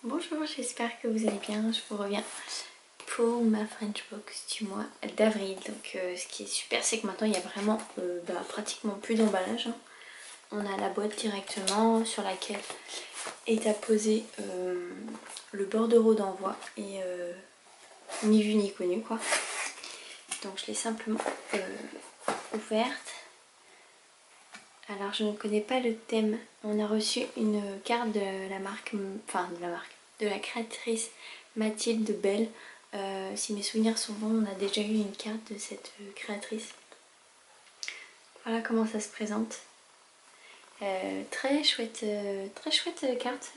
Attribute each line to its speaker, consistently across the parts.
Speaker 1: Bonjour, j'espère que vous allez bien. Je vous reviens pour ma French Box du mois d'avril. Donc ce qui est super, c'est que maintenant il y a vraiment pratiquement plus d'emballage. On a la boîte directement sur laquelle est apposé le bordereau d'envoi et ni vu ni connu quoi. Donc je l'ai simplement ouverte. Alors je ne connais pas le thème. On a reçu une carte de la marque, de la créatrice Mathilde Belle. Si mes souvenirs sont bons, on a déjà eu une carte de cette créatrice. Voilà comment ça se présente. Très chouette carte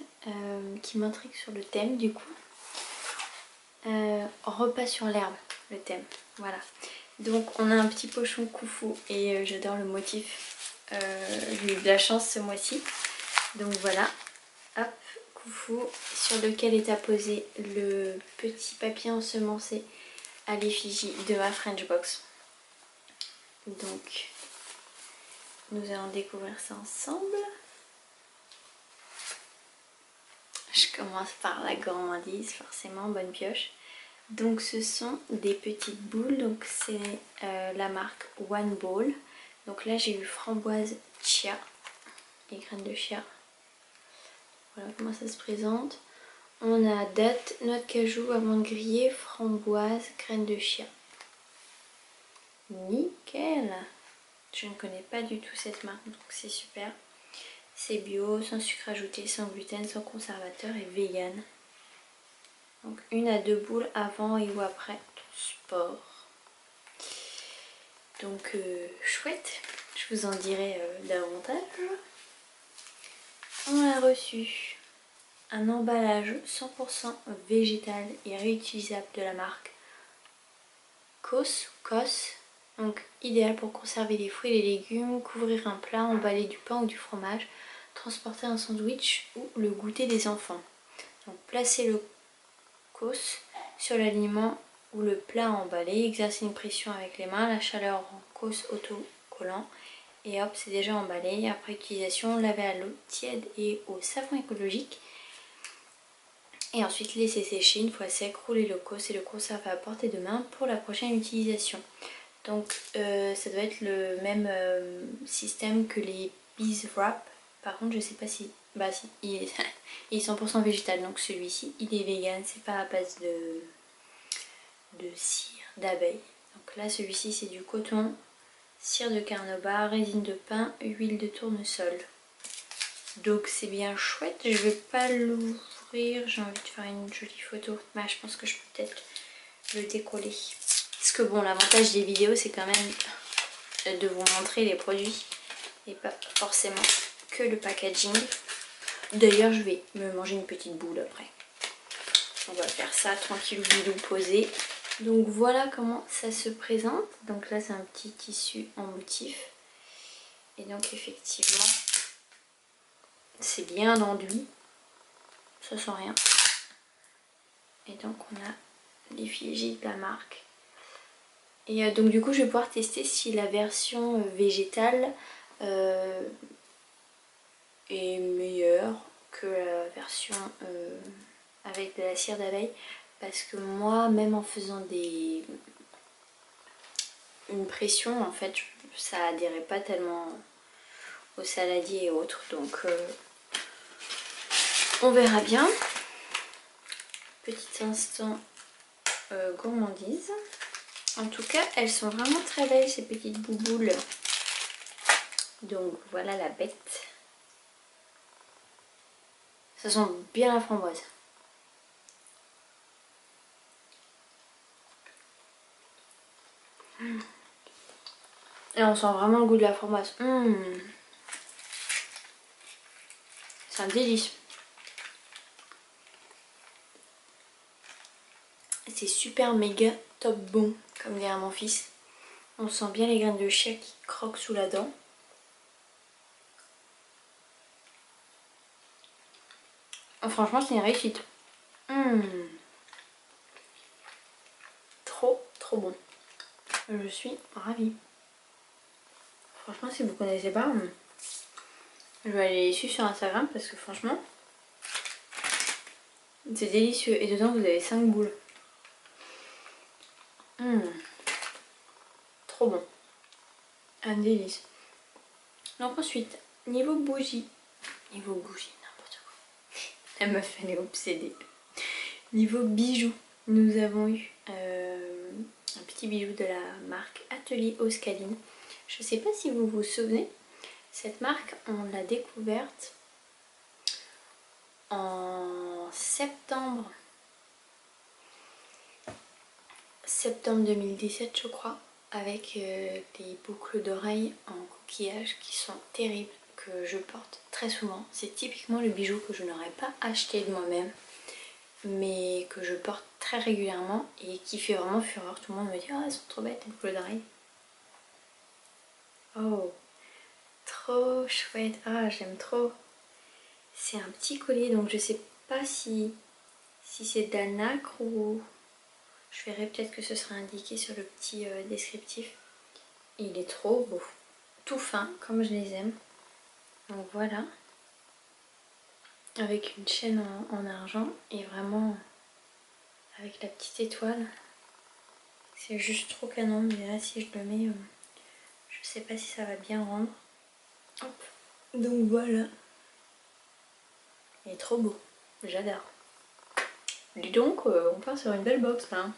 Speaker 1: qui m'intrigue sur le thème du coup. Repas sur l'herbe, le thème. Voilà. Donc on a un petit pochon Koufou et j'adore le motif. J'ai eu de la chance ce mois-ci. Donc voilà, hop, Koufou, sur lequel est apposé le petit papier ensemencé à l'effigie de ma French Box. Donc nous allons découvrir ça ensemble. Je commence par la gourmandise, forcément, bonne pioche. Donc ce sont des petites boules, donc c'est la marque One Ball. Donc là j'ai eu framboise chia et graines de chia. Voilà comment ça se présente. On a date, noix de cajou, amande grillée, framboise, graines de chia. Nickel! Je ne connais pas du tout cette marque, donc c'est super. C'est bio, sans sucre ajouté, sans gluten, sans conservateur et vegan. Donc 1 à 2 boules avant et ou après ton sport. Donc chouette, je vous en dirai davantage. On a reçu un emballage 100% végétal et réutilisable de la marque Kos, donc idéal pour conserver les fruits et les légumes, couvrir un plat, emballer du pain ou du fromage, transporter un sandwich ou le goûter des enfants. Donc placez le Kos sur l'aliment ou le plat emballé, exercer une pression avec les mains, la chaleur rend Kos autocollant et hop, c'est déjà emballé. Après utilisation, laver à l'eau tiède et au savon écologique. Et ensuite laisser sécher une fois sec, rouler le Kos et le conserver à portée de main pour la prochaine utilisation. Donc ça doit être le même système que les Bees Wrap. Par contre je sais pas si... Bah si, il est 100% végétal, donc celui-ci il est vegan, c'est pas à base de cire d'abeille. Donc là celui-ci c'est du coton, cire de carnauba, résine de pin, huile de tournesol. Donc c'est bien chouette, je vais pas l'ouvrir, j'ai envie de faire une jolie photo. Bah, je pense que je peux peut-être le décoller. Parce que bon, l'avantage des vidéos c'est quand même de vous montrer les produits et pas forcément que le packaging. D'ailleurs je vais me manger une petite boule après. On va faire ça tranquille, bilou, posé. Donc voilà comment ça se présente. Donc là c'est un petit tissu en motif. Et donc effectivement c'est bien enduit, ça sent rien. Et donc on a l'effigie de la marque. Et donc du coup je vais pouvoir tester si la version végétale est meilleure que la version avec de la cire d'abeille. Parce que moi, même en faisant une pression, en fait, ça adhérait pas tellement au saladier et autres. Donc on verra bien. Petit instant gourmandise. En tout cas, elles sont vraiment très belles ces petites bouboules. Donc voilà la bête. Ça sent bien la framboise. Et on sent vraiment le goût de la framboise. C'est un délice. C'est super méga top bon, comme dirait mon fils. On sent bien les graines de chia qui croquent sous la dent. Oh, franchement, c'est une réussite. Trop bon. Je suis ravie. Franchement, si vous ne connaissez pas, je vais aller les suivre sur Instagram parce que franchement, C'est délicieux. Et dedans vous avez 5 boules. Trop bon. Un délice. Donc ensuite, niveau bougie. Niveau bougie, n'importe quoi. La meuf elle est obsédée. Niveau bijoux, nous avons eu un petit bijou de la marque Atelier Oscaline. Je sais pas si vous vous souvenez, cette marque on l'a découverte en septembre 2017 je crois, avec des boucles d'oreilles en coquillage qui sont terribles, que je porte très souvent. C'est typiquement le bijou que je n'aurais pas acheté de moi-même, mais que je porte très régulièrement et qui fait vraiment fureur. Tout le monde me dit « Ah, elles sont trop belles tes boucles d'oreilles ». Oh, trop chouette. Ah, j'aime trop. C'est un petit collier, donc je sais pas si c'est de la nacre ou... Je verrai peut-être que ce sera indiqué sur le petit descriptif. Et il est trop beau. Tout fin, comme je les aime. Donc voilà. Avec une chaîne en argent et vraiment avec la petite étoile. C'est juste trop canon, mais là si je le mets, je sais pas si ça va bien rendre. Hop. Donc voilà. Il est trop beau. J'adore. Dis donc, on part sur une belle box là.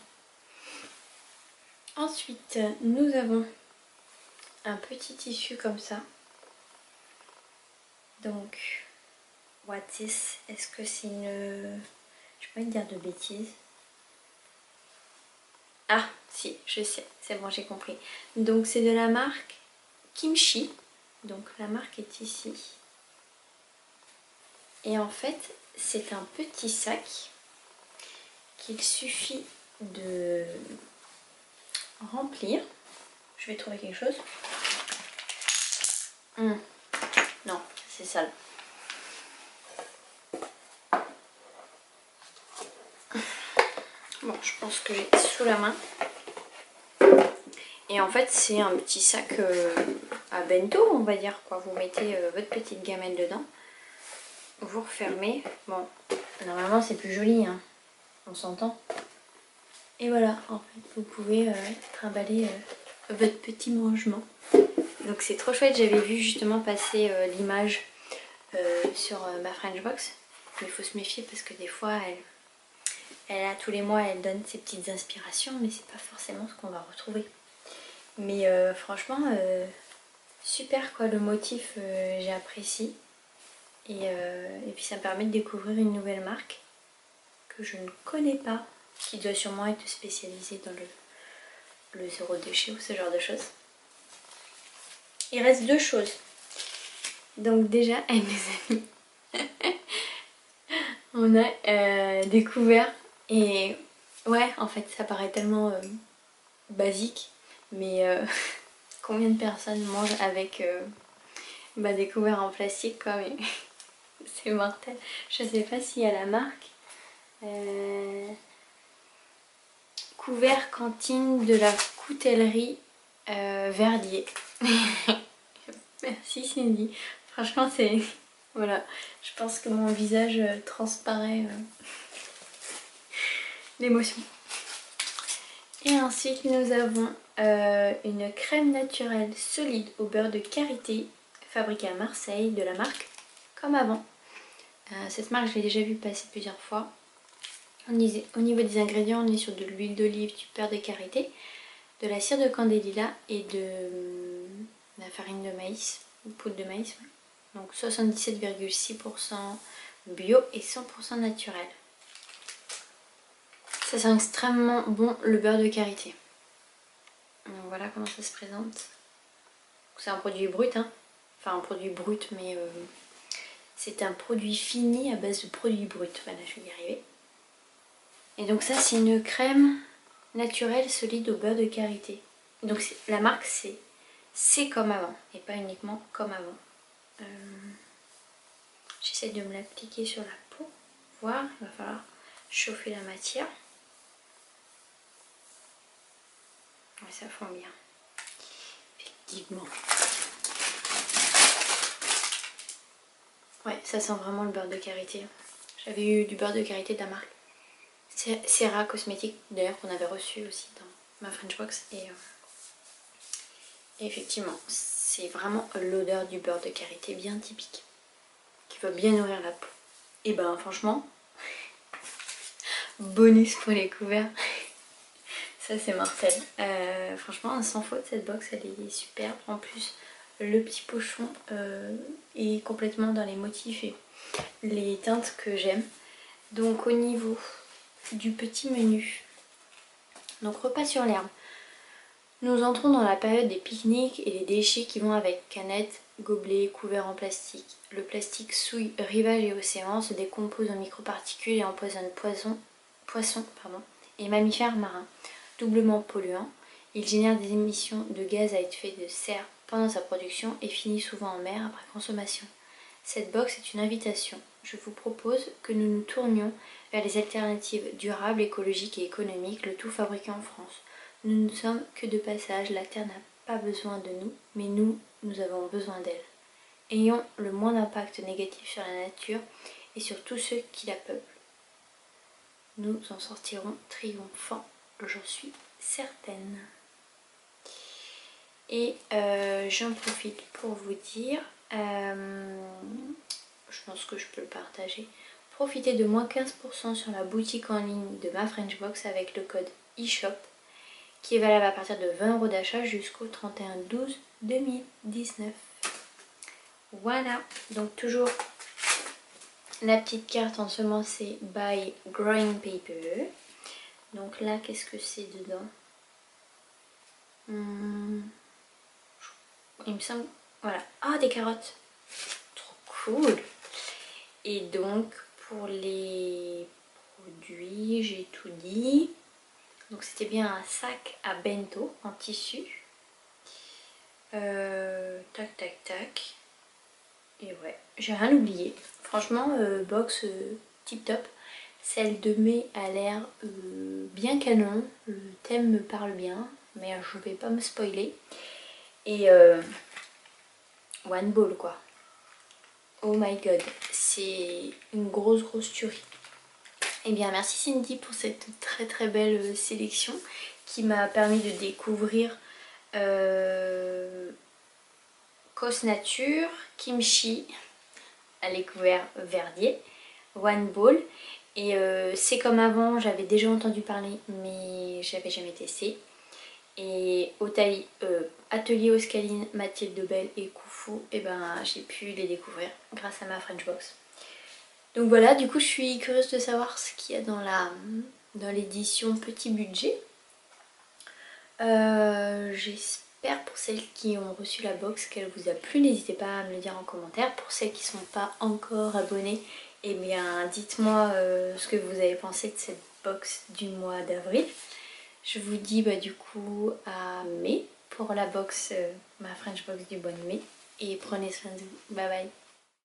Speaker 1: Ensuite, nous avons un petit tissu comme ça. Donc, what is? Est-ce que c'est une... Je vais pas te dire de bêtises. Ah, si, je sais. C'est bon, j'ai compris. Donc, c'est de la marque Kimchi. Donc, la marque est ici. Et en fait, c'est un petit sac qu'il suffit de remplir. Je vais trouver quelque chose. Non, c'est sale. Bon, je pense que j'ai sous la main. Et en fait, c'est un petit sac à bento, on va dire, quoi. Vous mettez votre petite gamelle dedans. Vous refermez. Bon, normalement, c'est plus joli, hein. On s'entend. Et voilà, en fait, vous pouvez trimballer votre petit mangement. Donc c'est trop chouette, j'avais vu justement passer l'image sur ma French Box. Mais il faut se méfier parce que des fois, elle a tous les mois, elle donne ses petites inspirations, mais c'est pas forcément ce qu'on va retrouver. Mais franchement, super quoi, le motif j'apprécie. Et puis ça me permet de découvrir une nouvelle marque que je ne connais pas, qui doit sûrement être spécialisée dans le zéro déchet ou ce genre de choses. Il reste deux choses. Donc déjà, mes amis, on a découvert, et ouais, en fait ça paraît tellement basique, mais combien de personnes mangent avec des couverts en plastique quoi, mais c'est mortel. Je sais pas s'il y a la marque. Couvert cantine de la coutellerie Verdier. Merci Cindy. Franchement c'est... Voilà, je pense que mon visage transparaît l'émotion. Et ensuite nous avons une crème naturelle solide au beurre de karité, fabriquée à Marseille, de la marque Comme Avant. Cette marque je l'ai déjà vue passer plusieurs fois. Au niveau des ingrédients, on est sur de l'huile d'olive, du beurre de karité, de la cire de candélila et de la farine de maïs, ou poudre de maïs. Ouais. Donc 77,6% bio et 100% naturel. Ça sent extrêmement bon le beurre de karité. Donc voilà comment ça se présente. C'est un produit brut, hein. Enfin un produit brut, mais c'est un produit fini à base de produits bruts. Voilà, je vais y arriver. Et donc ça c'est une crème naturelle solide au beurre de karité. Donc la marque c'est Comme Avant et pas uniquement Comme Avant. J'essaie de me l'appliquer sur la peau. Voir, il va falloir chauffer la matière. Ouais, ça fond bien. Effectivement. Ouais, ça sent vraiment le beurre de karité. J'avais eu du beurre de karité de la marque Serra Cosmétique, d'ailleurs qu'on avait reçu aussi dans ma French Box. Et effectivement, c'est vraiment l'odeur du beurre de karité bien typique, qui va bien nourrir la peau. Et ben franchement, bonus pour les couverts. Ça c'est mortel. Franchement, sans faute, cette box elle est superbe. En plus, le petit pochon est complètement dans les motifs et les teintes que j'aime. Donc au niveau du petit menu, donc repas sur l'herbe. Nous entrons dans la période des pique-niques et des déchets qui vont avec canettes, gobelets, couverts en plastique. Le plastique souille rivages et océans, se décompose en microparticules et empoisonne poissons et mammifères marins. Doublement polluant, il génère des émissions de gaz à effet de serre pendant sa production et finit souvent en mer après consommation. Cette box est une invitation. Je vous propose que nous nous tournions vers les alternatives durables, écologiques et économiques, le tout fabriqué en France. Nous ne sommes que de passage, la Terre n'a pas besoin de nous, mais nous avons besoin d'elle. Ayons le moins d'impact négatif sur la nature et sur tous ceux qui la peuplent. Nous en sortirons triomphants, j'en suis certaine. Et j'en profite pour vous dire, je pense que je peux le partager, profitez de moins 15% sur la boutique en ligne de ma French Box avec le code eShop qui est valable à partir de 20 € d'achat jusqu'au 31/12/2019. Voilà, donc toujours la petite carte ensemencée by Growing Paper. Donc là, qu'est-ce que c'est dedans? Il me semble... Voilà. Ah, des carottes. Trop cool. Et donc, pour les produits, j'ai tout dit. Donc c'était bien un sac à bento en tissu. Tac, tac, tac. Et ouais, j'ai rien oublié. Franchement, box tip top. Celle de mai a l'air bien canon. Le thème me parle bien, mais je vais pas me spoiler. Et one ball quoi. Oh my god, c'est une grosse tuerie. Eh bien merci Cindy pour cette très belle sélection qui m'a permis de découvrir Cos Nature, Kimchi, à les couverts verdier, One Ball. Et c'est comme avant, j'avais déjà entendu parler mais j'avais jamais testé. Et Atelier Oscaline, Mathilde Belle et Koufou, et ben j'ai pu les découvrir grâce à ma French Box. Donc voilà, du coup je suis curieuse de savoir ce qu'il y a dans l'édition petit budget. J'espère pour celles qui ont reçu la box qu'elle vous a plu, n'hésitez pas à me le dire en commentaire. Pour celles qui ne sont pas encore abonnées, eh bien dites-moi ce que vous avez pensé de cette box du mois d'avril. Je vous dis du coup à mai pour la box, ma French Box du mois de mai. Et prenez soin de vous. Bye bye.